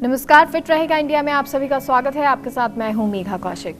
नमस्कार, फिट रहेगा इंडिया में आप सभी का स्वागत है। आपके साथ मैं हूं मेघा कौशिक।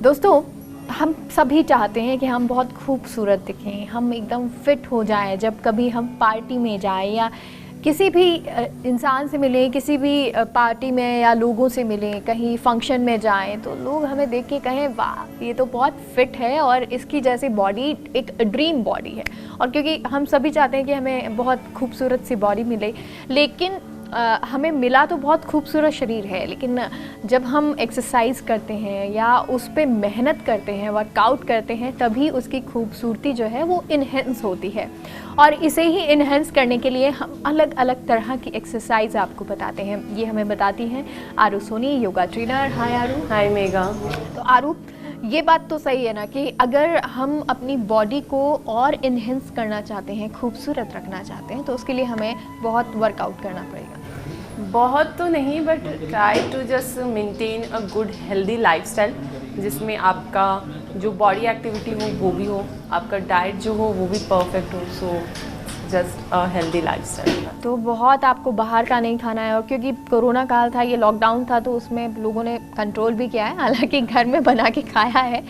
दोस्तों, हम सभी चाहते हैं कि हम बहुत खूबसूरत दिखें, हम एकदम फिट हो जाएं। जब कभी हम पार्टी में जाएं या किसी भी इंसान से मिलें, किसी भी पार्टी में या लोगों से मिलें, कहीं फंक्शन में जाएं, तो लोग हमें देख के कहें वाह ये तो बहुत फिट है और इसकी जैसी बॉडी एक ड्रीम बॉडी है। और क्योंकि हम सभी चाहते हैं कि हमें बहुत खूबसूरत सी बॉडी मिले, लेकिन हमें मिला तो बहुत खूबसूरत शरीर है, लेकिन जब हम एक्सरसाइज करते हैं या उस पर मेहनत करते हैं, वर्कआउट करते हैं, तभी उसकी खूबसूरती जो है वो इन्हेंस होती है। और इसे ही इन्हेंस करने के लिए हम अलग अलग तरह की एक्सरसाइज आपको बताते हैं। ये हमें बताती हैं आरू सोनी, योगा ट्रेनर। हाय आरू। हाय मेघा। तो आरू, ये बात तो सही है ना कि अगर हम अपनी बॉडी को और इन्हेंस करना चाहते हैं, खूबसूरत रखना चाहते हैं, तो उसके लिए हमें बहुत वर्कआउट करना पड़ेगा। बहुत तो नहीं, but try to just maintain a good healthy lifestyle, जिसमें आपका जो बॉडी एक्टिविटी हो वो भी हो, आपका डाइट जो हो वो भी परफेक्ट हो। So just a healthy lifestyle. तो बहुत आपको बाहर का नहीं खाना है, और क्योंकि कोरोना काल था, ये लॉकडाउन था, तो उसमें लोगों ने कंट्रोल भी किया है। हालांकि घर में बना के खाया है,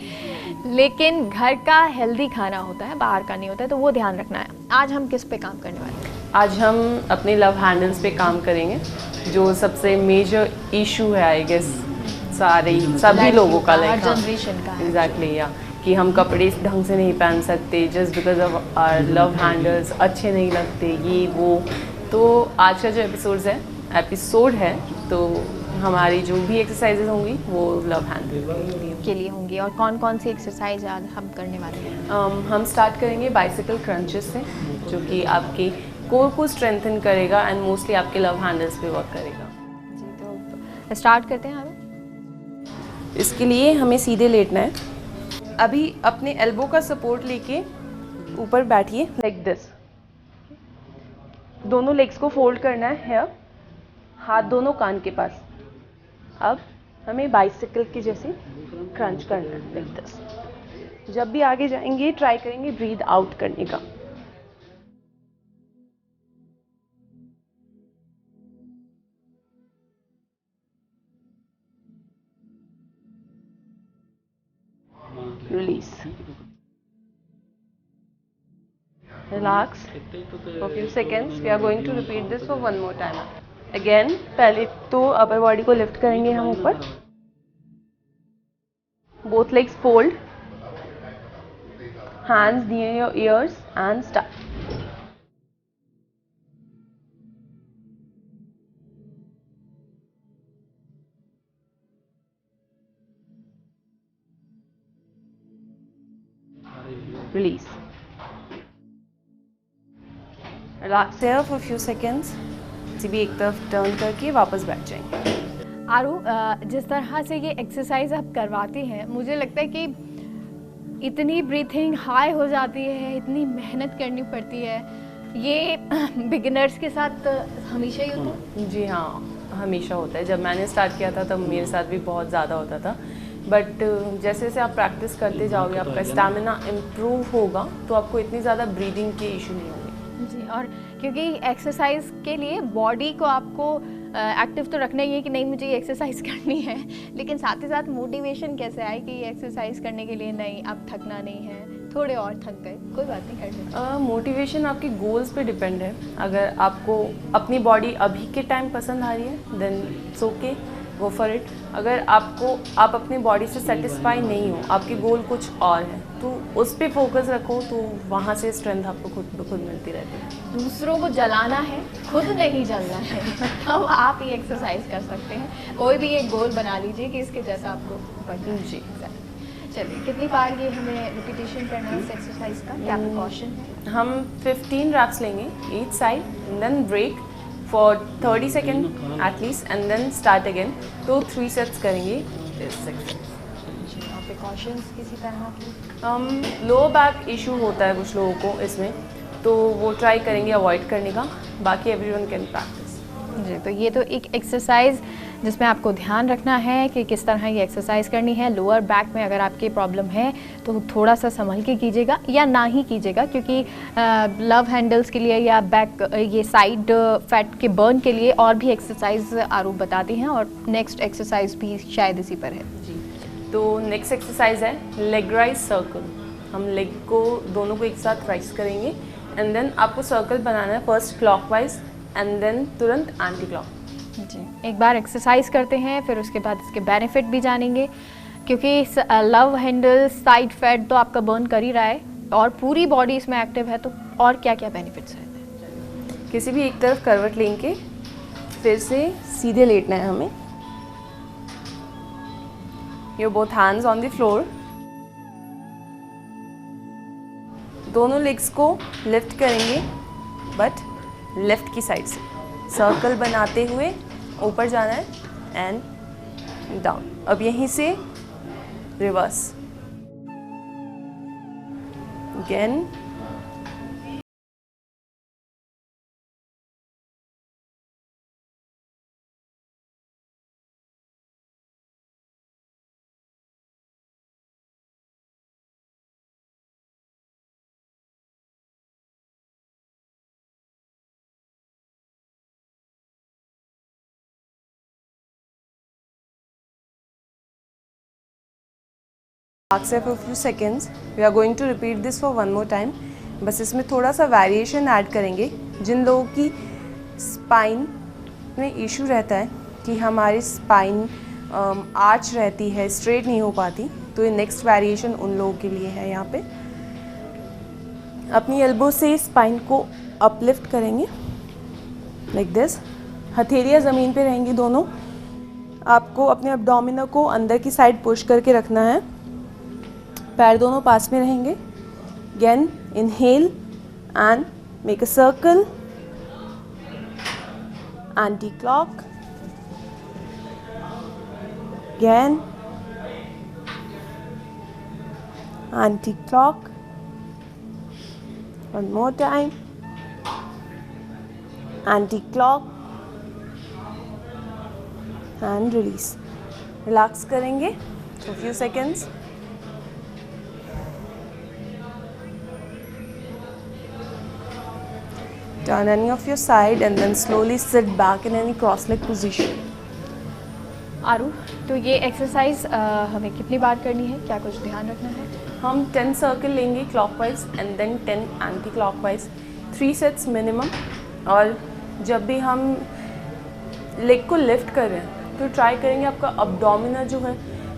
लेकिन घर का हेल्दी खाना होता है, बाहर का नहीं होता है, तो वो ध्यान रखना है। आज हम किस पे काम करने वाले हैं? आज हम अपने लव हैंडल्स पे काम करेंगे, जो सबसे मेजर इशू है आई गेस सभी लोगों का, लाइक जनरेशन का। एग्जैक्टली या कि हम कपड़े ढंग से नहीं पहन सकते just because of our love handles, अच्छे नहीं लगते ये वो। तो आज का जो एपिसोड है तो हमारी जो भी एक्सरसाइजेज होंगी वो लव हैंडल के लिए होंगी। और कौन कौन सी एक्सरसाइज आज हम करने वाले हैं? हम स्टार्ट करेंगे बाइसिकल क्रंचेस से, जो कि आपके कोर को स्ट्रेंथन करेगा एंड मोस्टली आपके लव हैंडल्स पे वर्क करेगा। जी, तो स्टार्ट करते हैं हम। इसके लिए हमें सीधे लेटना है। अभी अपने एल्बो का सपोर्ट लेके ऊपर बैठिए लाइक दिस। दोनों लेग्स को फोल्ड करना है हेयर, हाथ दोनों कान के पास। अब हमें बाइसिकल की जैसे क्रंच करना है लाइक दिस। जब भी आगे जाएंगे ट्राई करेंगे ब्रीथ आउट करने का। Release. Relax for a few seconds. We are going to repeat this for one more time. Again, पहले तो अपर बॉडी को लिफ्ट करेंगे हम ऊपर। Both legs fold. Hands near your ears and start. Release. Relax here for a few seconds. भी एक तरफ turn करके वापस बैठ जाएंगे। आरू, जिस तरह से ये एक्सरसाइज आप करवाती हैं, मुझे लगता है कि इतनी ब्रीथिंग हाई हो जाती है, इतनी मेहनत करनी पड़ती है। ये बिगिनर्स के साथ हमेशा ही होता है? जी हाँ, हमेशा होता है। जब मैंने स्टार्ट किया था तब मेरे साथ भी बहुत ज़्यादा होता था, बट जैसे जैसे आप प्रैक्टिस करते जाओगे, आपका स्टैमिना इम्प्रूव होगा, तो आपको इतनी ज़्यादा ब्रीदिंग के इशू नहीं होंगे। जी, और क्योंकि एक्सरसाइज के लिए बॉडी को आपको एक्टिव तो रखना ही है कि नहीं मुझे ये एक्सरसाइज करनी है, लेकिन साथ ही साथ मोटिवेशन कैसे आए कि ये एक्सरसाइज करने के लिए नहीं, अब थकना नहीं है, थोड़े और थक गए, कोई बात नहीं, कर लेते। मोटिवेशन आपके गोल्स पे डिपेंड है। अगर आपको अपनी बॉडी अभी के टाइम पसंद आ रही है then it's okay, go for it. अगर आप अपनी बॉडी से सेटिस्फाई नहीं हो, आपके गोल कुछ और है, तो उस पर फोकस रखो, तो वहाँ से स्ट्रेंथ आपको खुद ब खुद मिलती रहती है। दूसरों को जलाना है, खुद नहीं जलना है, तब आप ये एक्सरसाइज कर सकते हैं। कोई भी एक गोल बना लीजिए कि इसके जैसा आपको बनना है। जी। चलिए, कितनी बार ये हमें रिपीटेशन करना है इस एक्सरसाइज का? क्या प्रिकॉशन है? हम 15 रैप्स लेंगे each side, then break for 30 second at least, and then start again. तो 3 सेट्स करेंगे इस एक्सरसाइज। और प्रिकॉशंस किसी तरह की? लो बैक इशू होता है कुछ लोगों को इसमें, तो वो ट्राई करेंगे अवॉइड करने का। बाकी एवरीवन कैन प्रैक्टिस। जी, तो ये तो एक एक्सरसाइज जिसमें आपको ध्यान रखना है कि किस तरह ये एक्सरसाइज करनी है। लोअर बैक में अगर आपकी प्रॉब्लम है तो थोड़ा सा संभल के कीजिएगा या ना ही कीजिएगा, क्योंकि लव हैंडल्स के लिए या बैक ये साइड फैट के बर्न के लिए और भी एक्सरसाइज आरूप बताती हैं, और नेक्स्ट एक्सरसाइज भी शायद इसी पर है। जी, तो नेक्स्ट एक्सरसाइज है लेग राइज सर्कल। हम लेग को दोनों को एक साथ राइज करेंगे एंड देन आपको सर्कल बनाना है, फर्स्ट क्लॉकवाइज एंड देन तुरंत एंटी क्लॉक। जी, एक बार एक्सरसाइज करते हैं, फिर उसके बाद इसके बेनिफिट भी जानेंगे, क्योंकि लव हैंडल साइड फैट तो आपका बर्न कर ही रहा है और पूरी बॉडी इसमें एक्टिव है, तो और क्या क्या बेनिफिट्स रहते हैं। किसी भी एक तरफ करवट लेंगे, फिर से सीधे लेटना है हमें। Your both hands on the floor. दोनों लेग्स को लिफ्ट करेंगे बट लेफ्ट की साइड से, सर्कल बनाते हुए ऊपर जाना है एंड डाउन। अब यहीं से reverse again, for a few seconds. We are going to repeat this for one more time. बस इसमें थोड़ा सा वेरिएशन ऐड करेंगे। जिन लोगों की स्पाइन में इशू रहता है कि हमारी स्पाइन आर्च रहती है, स्ट्रेट नहीं हो पाती, तो ये नेक्स्ट वेरिएशन उन लोगों के लिए है। यहाँ पे अपनी एल्बो से स्पाइन को अपलिफ्ट करेंगे लाइक दिस। हथेलियाँ ज़मीन पे रहेंगी दोनों। आपको अपने एब्डोमिनल को अंदर की साइड पुश करके रखना है, पैर दोनों पास में रहेंगे। Again inhale and make a circle, anti clock, again anti clock, one more time, anti clock and release. Relax करेंगे for few seconds. Turn any of your side and then slowly sit back in any cross-leg position. आरू, तो ये exercise हमें कितनी बार करनी है, क्या कुछ ध्यान रखना है? हम 10 सर्कल लेंगे clockwise and then 10 anti clockwise, 3 sets minimum. और जब भी हम लेग को लिफ्ट कर रहे हैं तो ट्राई करेंगे आपका अब्डोमिनल जो है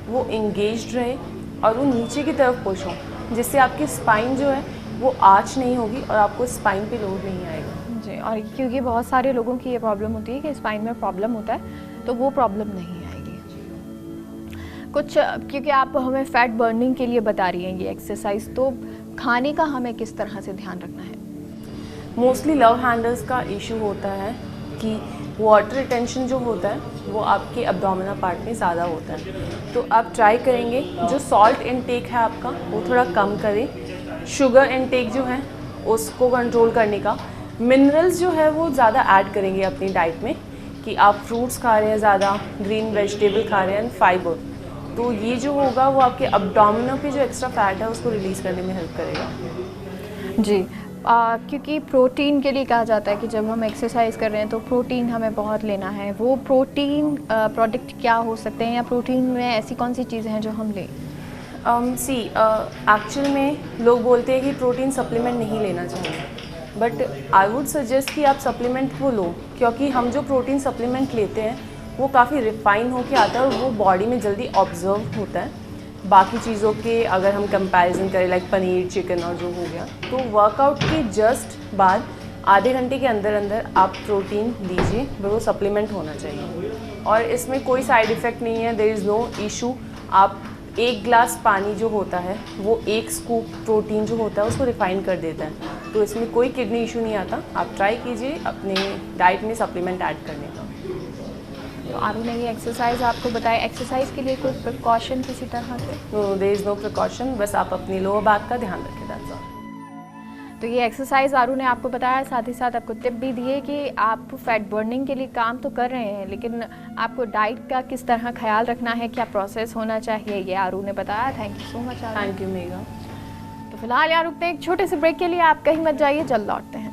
वो इंगेज्ड रहे और वो नीचे की तरफ पुश हो, जिससे आपकी स्पाइन जो है वो आर्च नहीं होगी और आपको स्पाइन पे लोड नहीं आएगा। जी, और क्योंकि बहुत सारे लोगों की ये प्रॉब्लम होती है कि स्पाइन में प्रॉब्लम होता है, तो वो प्रॉब्लम नहीं आएगी कुछ। क्योंकि आप हमें फैट बर्निंग के लिए बता रही हैं ये एक्सरसाइज, तो खाने का हमें किस तरह से ध्यान रखना है? मोस्टली लव हैंडल्स का इशू होता है कि वाटर रिटेंशन जो होता है वो आपके एब्डोमिनल पार्ट में ज़्यादा होता है। तो आप ट्राई करेंगे जो सॉल्ट इनटेक है आपका वो थोड़ा कम करें, शुगर इनटेक जो है उसको कंट्रोल करने का, मिनरल्स जो है वो ज़्यादा ऐड करेंगे अपनी डाइट में, कि आप फ्रूट्स खा रहे हैं ज़्यादा, ग्रीन वेजिटेबल खा रहे हैं, फाइबर, तो ये जो होगा वो आपके एब्डोमिनल पे जो एक्स्ट्रा फैट है उसको रिलीज़ करने में हेल्प करेगा। जी, क्योंकि प्रोटीन के लिए कहा जाता है कि जब हम एक्सरसाइज कर रहे हैं तो प्रोटीन हमें बहुत लेना है। वो प्रोटीन प्रोडक्ट क्या हो सकते हैं, या प्रोटीन में ऐसी कौन सी चीज़ें हैं जो हम लें? एक्चुअल में लोग बोलते हैं कि प्रोटीन सप्लीमेंट नहीं लेना चाहिए, बट आई वुड सजेस्ट कि आप सप्लीमेंट वो लो, क्योंकि हम जो प्रोटीन सप्लीमेंट लेते हैं वो काफ़ी रिफाइन होके आता है और वो बॉडी में जल्दी ऑब्जर्व होता है बाकी चीज़ों के। अगर हम कंपैरिजन करें लाइक पनीर, चिकन और जो हो गया, तो वर्कआउट के जस्ट बाद आधे घंटे के अंदर अंदर आप प्रोटीन लीजिए, बट वो सप्लीमेंट होना चाहिए और इसमें कोई साइड इफ़ेक्ट नहीं है, देयर इज़ नो इशू। आप 1 ग्लास पानी जो होता है वो 1 स्कूप प्रोटीन जो होता है उसको रिफाइन कर देता है, तो इसमें कोई किडनी इशू नहीं आता। आप ट्राई कीजिए अपने डाइट में सप्लीमेंट ऐड करने का। तो आरू ने ये एक्सरसाइज आपको बताया, एक्सरसाइज के लिए कोई प्रिकॉशन किसी तरह से? No, there is no precaution, बस आप अपनी लोअर बैक का ध्यान रखें, दैट्स ऑल। तो ये एक्सरसाइज आरू ने आपको बताया, साथ ही साथ आपको टिप भी दिए कि आप फैट बर्निंग के लिए काम तो कर रहे हैं, लेकिन आपको डाइट का किस तरह ख्याल रखना है, क्या प्रोसेस होना चाहिए, ये आरू ने बताया। Thank you so much Aru. Thank you Megha. तो फिलहाल यार रुकते हैं एक छोटे से ब्रेक के लिए, आप कहीं मत जाइए, जल्द लौटते हैं।